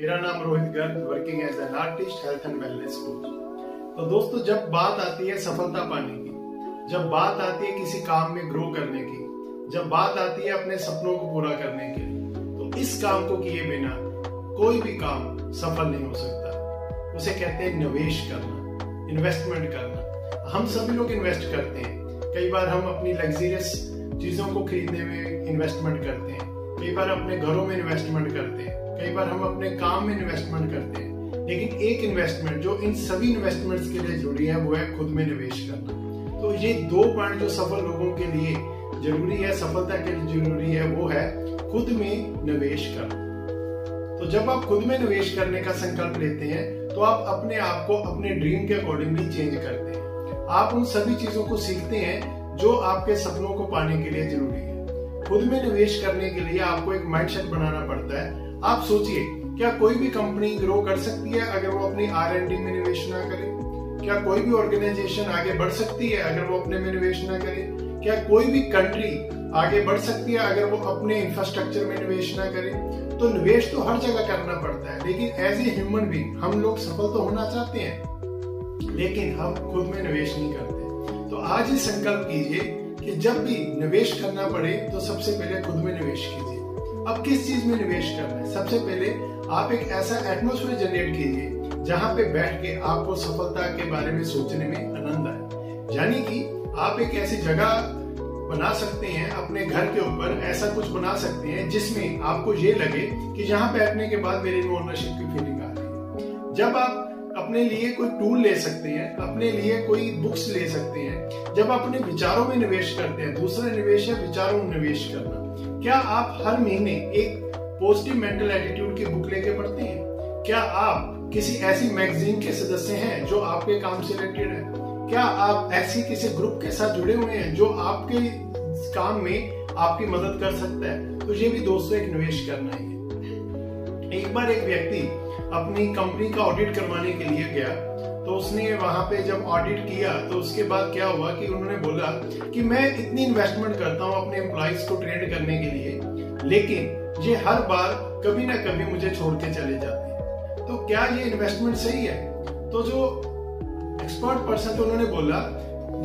मेरा नाम Rohit Garg, working as an artist, health and wellness coach. तो दोस्तों, जब बात आती है सफलता पाने की, जब बात आती है किसी काम में ग्रो करने की, जब बात आती है अपने सपनों को पूरा करने के लिए, तो इस काम को किए बिना कोई भी काम सफल नहीं हो सकता। उसे कहते हैं निवेश करना, इन्वेस्टमेंट करना। हम सभी लोग इन्वेस्ट करते हैं। कई बार हम अपनी लग्जरियस चीजों को खरीदने में इन्वेस्टमेंट करते हैं, कई बार अपने घरों में इन्वेस्टमेंट करते हैं, कई बार हम अपने काम में इन्वेस्टमेंट करते हैं। लेकिन एक इन्वेस्टमेंट जो इन सभी इन्वेस्टमेंट्स के लिए जरूरी है वो है खुद में निवेश करना। तो ये 2 पॉइंट जो सफल लोगों के लिए जरूरी है, सफलता के लिए जरूरी है, वो है खुद में निवेश करना। तो जब आप खुद में निवेश करने का संकल्प लेते हैं तो आप अपने आप को अपने ड्रीम के अकॉर्डिंगली चेंज करते हैं। आप उन सभी चीजों को सीखते हैं जो आपके सपनों को पाने के लिए जरूरी है। खुद में निवेश करने के लिए आपको एक माइंडसेट बनाना पड़ता है। आप सोचिए, क्या कोई भी कंपनी ग्रो कर सकती है अगर वो अपनी R&D में निवेश ना करे? क्या कोई भी ऑर्गेनाइजेशन आगे बढ़ सकती है अगर वो अपने में निवेश ना करे? क्या कोई भी कंट्री आगे बढ़ सकती है अगर वो अपने इंफ्रास्ट्रक्चर में निवेश ना करे? तो निवेश तो हर जगह करना पड़ता है, लेकिन एज ए ह्यूमन बीइंग हम लोग सफल तो होना चाहते हैं, लेकिन हम खुद में निवेश नहीं करते। तो आज ही संकल्प कीजिए कि जब भी निवेश करना पड़े तो सबसे पहले खुद में निवेश कीजिए। अब किस चीज में निवेश करना है? सबसे पहले आप एक ऐसा एटमॉस्फेयर जनरेट कीजिए जहां पे बैठ के आपको सफलता के बारे में सोचने में आनंद आए। यानी कि आप एक ऐसी जगह बना सकते हैं अपने घर के ऊपर, ऐसा कुछ बना सकते हैं जिसमें आपको ये लगे कि यहाँ बैठने के बाद मेरे में ओनरशिप की फीलिंग आ रही है। जब आप अपने लिए कोई टूल ले सकते हैं, अपने लिए कोई बुक्स ले सकते हैं, जब अपने विचारों में निवेश करते हैं। दूसरा निवेश है विचारों में निवेश करना। क्या आप हर महीने एक पॉजिटिव मेंटल एटीट्यूड की बुक लेके पढ़ते हैं? क्या आप किसी ऐसी मैगजीन के सदस्य हैं जो आपके काम से रिलेटेड है? क्या आप ऐसी किसी ग्रुप के साथ जुड़े हुए हैं जो आपके काम में आपकी मदद कर सकता है? तो ये भी दोस्तों एक निवेश करना ही है। एक बार एक व्यक्ति अपनी कंपनी का ऑडिट करवाने के लिए गया, तो उसने वहां पे जब ऑडिट किया तो उसके बाद क्या हुआ कि उन्होंने बोला कि मैं इतनी इन्वेस्टमेंट करता हूं अपने एम्प्लॉइज को ट्रेन करने के लिए, लेकिन ये हर बार कभी ना कभी मुझे छोड़ के चले जाते हैं। तो क्या ये इन्वेस्टमेंट सही है? तो जो एक्सपर्ट पर्सन थे उन्होंने बोला,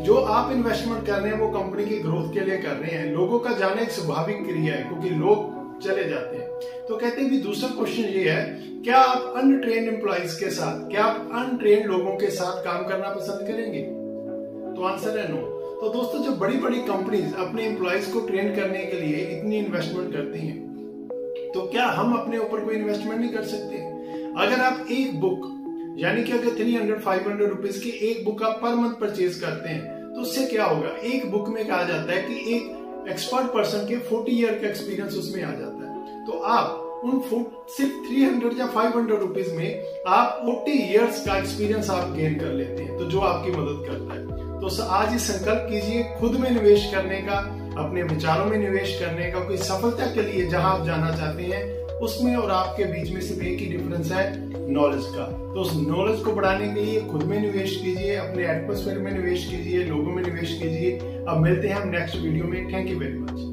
जो आप इन्वेस्टमेंट कर रहे हैं वो कंपनी की ग्रोथ के लिए कर रहे हैं। लोगों का जाना एक स्वाभाविक क्रिया है क्योंकि लोग चले जाते हैं। तो कहते हैं भी दूसरा क्वेश्चन ये है, क्या आप अनट्रेन्ड एम्प्लॉइज के साथ, क्या आप अनट्रेन्ड लोगों के साथ काम करना पसंद करेंगे? तो आंसर है नो। तो दोस्तों, जब बड़ी बड़ी कंपनीज अपने एम्प्लॉइज को ट्रेन करने के लिए इतनी इन्वेस्टमेंट करती हैं, तो क्या हम अपने ऊपर कोई इन्वेस्टमेंट नहीं कर सकते? अगर आप एक बुक, यानी कि अगर 300-500 रुपीज की एक बुक आप पर मंथ परचेज करते हैं, तो उससे क्या होगा? एक बुक में कहा जाता है कि एक एक्सपर्ट पर्सन के 40 ईयर का एक्सपीरियंस उसमें आ जाता है। तो आप उन सिर्फ 300 या 500 रुपीज में आप 40 ईयर्स का एक्सपीरियंस आप गेन कर लेते हैं, तो जो आपकी मदद करता है। तो आज ही संकल्प कीजिए खुद में निवेश करने का, अपने विचारों में निवेश करने का। कोई सफलता के लिए जहां आप जाना चाहते हैं उसमें और आपके बीच में सिर्फ एक ही डिफरेंस है, नॉलेज का। तो उस नॉलेज को बढ़ाने के लिए खुद में निवेश कीजिए, अपने एटमॉस्फेयर में निवेश कीजिए, लोगों में निवेश कीजिए। अब मिलते हैं हम नेक्स्ट वीडियो में। Thank you very much.